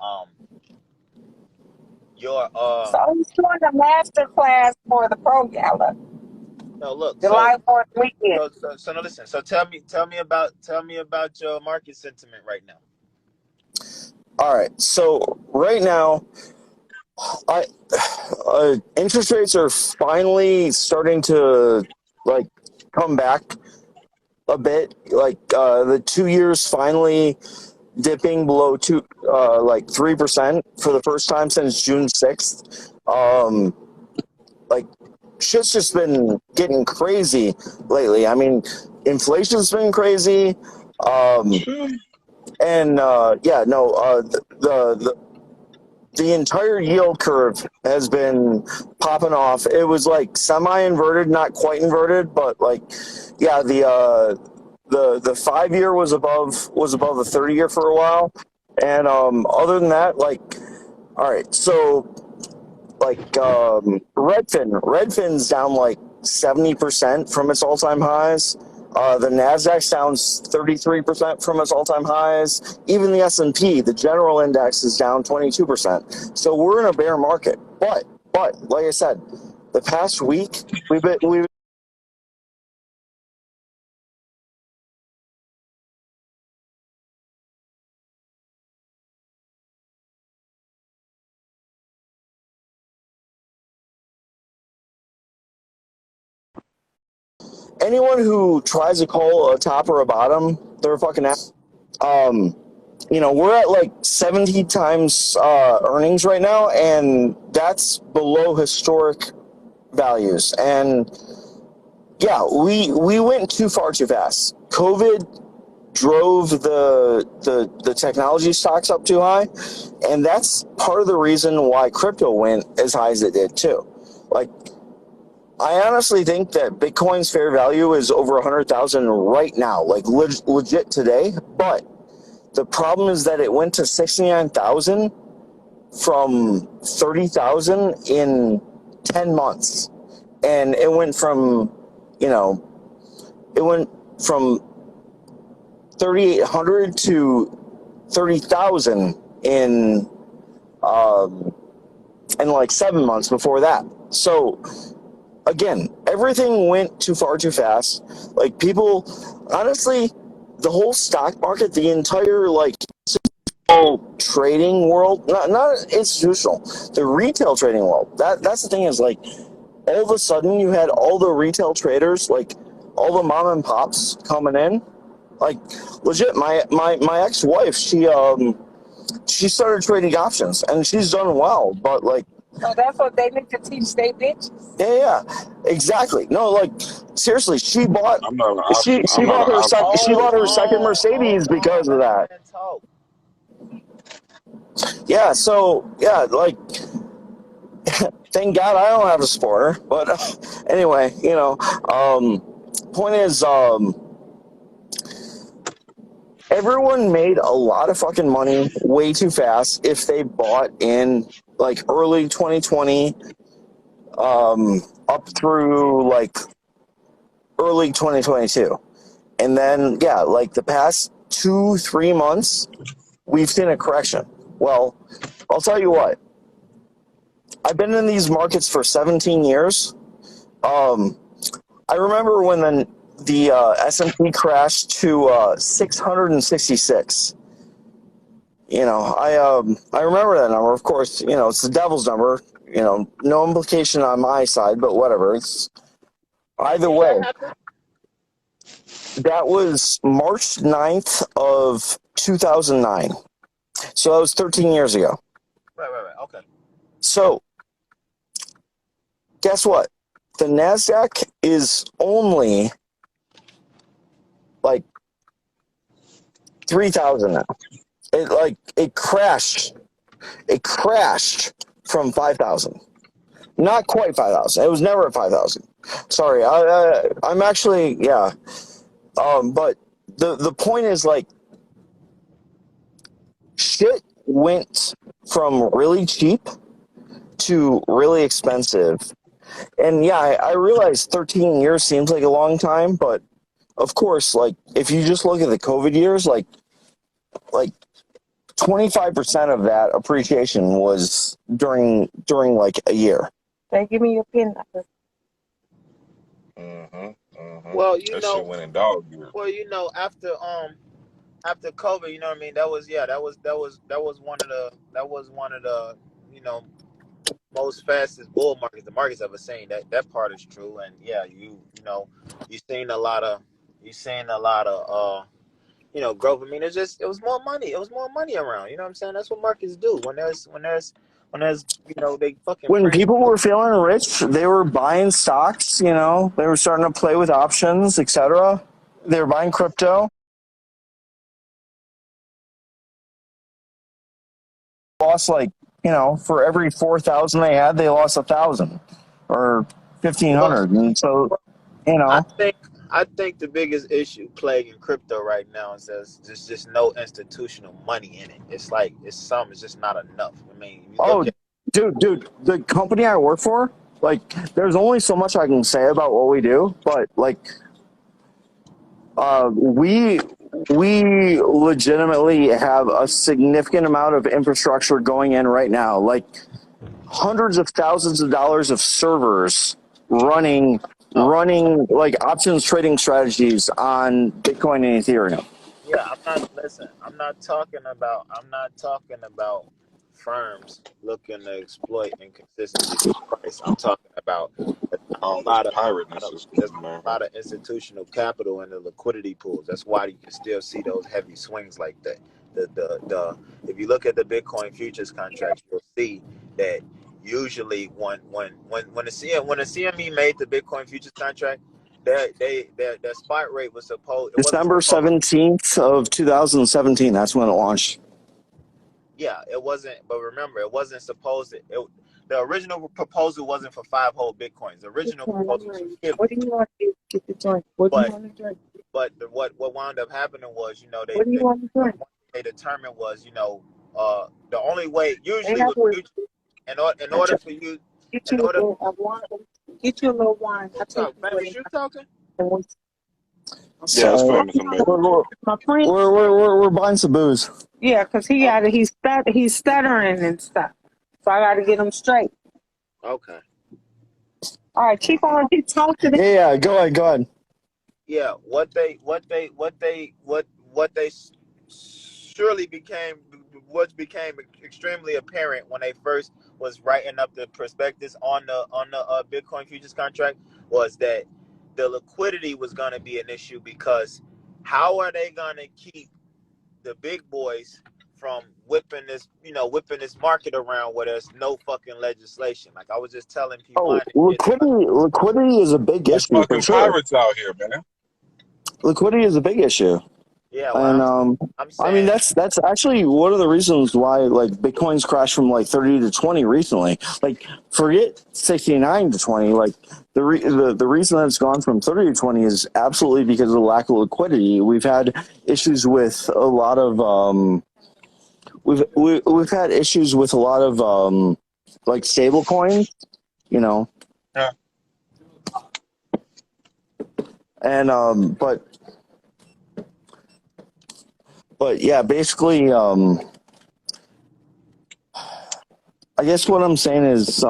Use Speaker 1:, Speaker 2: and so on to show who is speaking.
Speaker 1: Um, your
Speaker 2: So he's doing a master class for the Pro Gala,
Speaker 1: no look.
Speaker 2: July 4th weekend.
Speaker 1: So no, listen. So tell me about your market sentiment right now.
Speaker 3: All right. So right now, I interest rates are finally starting to like come back a bit. Like the 2 years finally dipping below 3% for the first time since June 6th. Like shit's just been getting crazy lately. I mean, inflation's been crazy. Um, and yeah, no, the entire yield curve has been popping off. It was like semi-inverted, not quite inverted, but like, yeah, the 5 year was above the 30 year for a while, and other than that, like, all right, so like Redfin's down like 70% from its all-time highs. The Nasdaq's down 33% from its all-time highs. Even the S&P, the general index, is down 22%. So we're in a bear market. But like I said, the past week we've anyone who tries to call a top or a bottom, they're a fucking ass. Um, we're at like 70 times earnings right now, and that's below historic values. And yeah, we went too far too fast. COVID drove the technology stocks up too high, and that's part of the reason why crypto went as high as it did too. Like, I honestly think that Bitcoin's fair value is over 100,000 right now, like legit today. But the problem is that it went to 69,000 from 30,000 in 10 months. And it went from, it went from 3,800 to 30,000 in like 7 months before that. So again, everything went too far too fast. Like, people, honestly, the whole stock market, the entire like trading world, not institutional, the retail trading world. That's the thing, is like, all of a sudden you had all the retail traders, like all the mom and pops coming in. Like, legit, my ex-wife, she started trading options and she's done well, but like,
Speaker 2: So that's what they need to teach their bitches.
Speaker 3: yeah, exactly. No, like, seriously,
Speaker 4: I'm not an option.
Speaker 3: she
Speaker 4: I'm not
Speaker 3: bought
Speaker 4: an
Speaker 3: her
Speaker 4: option
Speaker 3: she bought her
Speaker 4: trader.
Speaker 3: second Mercedes because of
Speaker 1: Let the
Speaker 3: that.
Speaker 1: man talk.
Speaker 3: Yeah, so yeah, like, thank God I don't have a supporter. But anyway, point is, everyone made a lot of fucking money way too fast if they bought in like early 2020, up through like early 2022. And then, yeah, like the past 2-3 months, we've seen a correction. Well, I'll tell you what, I've been in these markets for 17 years. Um, I remember when the S&P crashed to 666. I remember that number. Of course, it's the devil's number. No implication on my side, but whatever. It's either
Speaker 1: When did that
Speaker 3: way.
Speaker 1: happen?
Speaker 3: That was March 9th of 2009. So that was 13 years ago.
Speaker 1: Right. Okay.
Speaker 3: So guess what? The NASDAQ is only like 3,000 now. It crashed. It crashed from 5,000. Not quite 5,000. It was never at 5,000. Sorry. I'm actually, yeah. But the point is, like, shit went from really cheap to really expensive. And yeah, I realize 13 years seems like a long time, but of course, like, if you just look at the COVID years, like 25% of that appreciation was during like a year.
Speaker 2: Say, give me your pin number.
Speaker 1: Well,
Speaker 4: That shit went in dog year.
Speaker 1: well, after COVID, you know what I mean? That was one of the you know most fastest bull markets the market's ever seen. That part is true, and yeah, you've seen a lot of growth. I mean, it was more money. It was more money around. You know what I'm saying? That's what markets do. When there's they fucking
Speaker 3: When
Speaker 1: print.
Speaker 3: people were feeling rich, they were buying stocks. They were starting to play with options, etc. They were buying crypto. Lost for every 4,000 they had, they lost 1,000 or
Speaker 1: Well,
Speaker 3: 1,500, and so
Speaker 1: I think I think the biggest issue plaguing crypto right now is there's just no institutional money in it. It's like it's just not enough. I mean, you
Speaker 3: Oh,
Speaker 1: look at
Speaker 3: dude, the company I work for, there's only so much I can say about what we do, but we legitimately have a significant amount of infrastructure going in right now, hundreds of thousands of dollars of servers running
Speaker 1: oh,
Speaker 3: options trading strategies on Bitcoin and Ethereum.
Speaker 1: yeah, I'm not talking about firms looking to exploit inconsistencies in price. I'm talking about
Speaker 4: All
Speaker 1: a
Speaker 4: this
Speaker 1: lot of
Speaker 4: pirateness is
Speaker 1: there's
Speaker 4: man.
Speaker 1: a lot of institutional capital in the liquidity pools. That's why you can still see those heavy swings like that. The If you look at the Bitcoin futures contracts, you'll see that usually when the CME made the Bitcoin futures contract, their spot rate was supposed it wasn't
Speaker 3: December
Speaker 1: supposed
Speaker 3: 17th of 2017, that's when it launched.
Speaker 1: yeah, it wasn't. But remember, it wasn't supposed to. The original proposal wasn't for 5 whole bitcoins. The original proposal was for 50.
Speaker 2: What do you want to get the joint? What do you
Speaker 1: But
Speaker 2: want to drink?
Speaker 1: what wound up happening was,
Speaker 2: What do you want to drink?
Speaker 1: what they determined was, the only way
Speaker 2: They
Speaker 1: usually
Speaker 2: have
Speaker 1: was
Speaker 2: one.
Speaker 1: in order for you
Speaker 2: Get
Speaker 1: in
Speaker 2: you a
Speaker 1: order
Speaker 2: little wine. Get you a little wine. I'll take you
Speaker 1: famous you talking.
Speaker 2: away.
Speaker 4: Yeah, it's
Speaker 3: So
Speaker 4: famous in Vegas.
Speaker 2: My friend.
Speaker 3: we're buying some booze.
Speaker 2: Yeah, cause he's stuttering and stuff. So I got to get him straight.
Speaker 1: Okay.
Speaker 2: All right, keep on. Keep talking.
Speaker 3: Yeah, go ahead.
Speaker 1: Yeah, what they surely became what became extremely apparent when they first was writing up the prospectus on the Bitcoin futures contract was that the liquidity was going to be an issue, because how are they going to keep the big boys from whipping this market around where there's no fucking legislation? Like I was just telling
Speaker 3: Oh,
Speaker 1: P1
Speaker 3: liquidity is a big
Speaker 4: There's
Speaker 3: issue for
Speaker 4: fucking
Speaker 3: sure.
Speaker 4: pirates out here, man.
Speaker 3: Liquidity is a big issue.
Speaker 1: yeah,
Speaker 3: And
Speaker 1: well, I'm
Speaker 3: I mean
Speaker 1: saying
Speaker 3: that's actually one of the reasons why Bitcoin's crashed from 30 to 20 recently. Forget 69 to 20. The reason that it's gone from 30 to 20 is absolutely because of the lack of liquidity. We've had issues with a lot of we've had issues with a lot of stable coins,
Speaker 4: Yeah.
Speaker 3: and but yeah, basically I guess what I'm saying is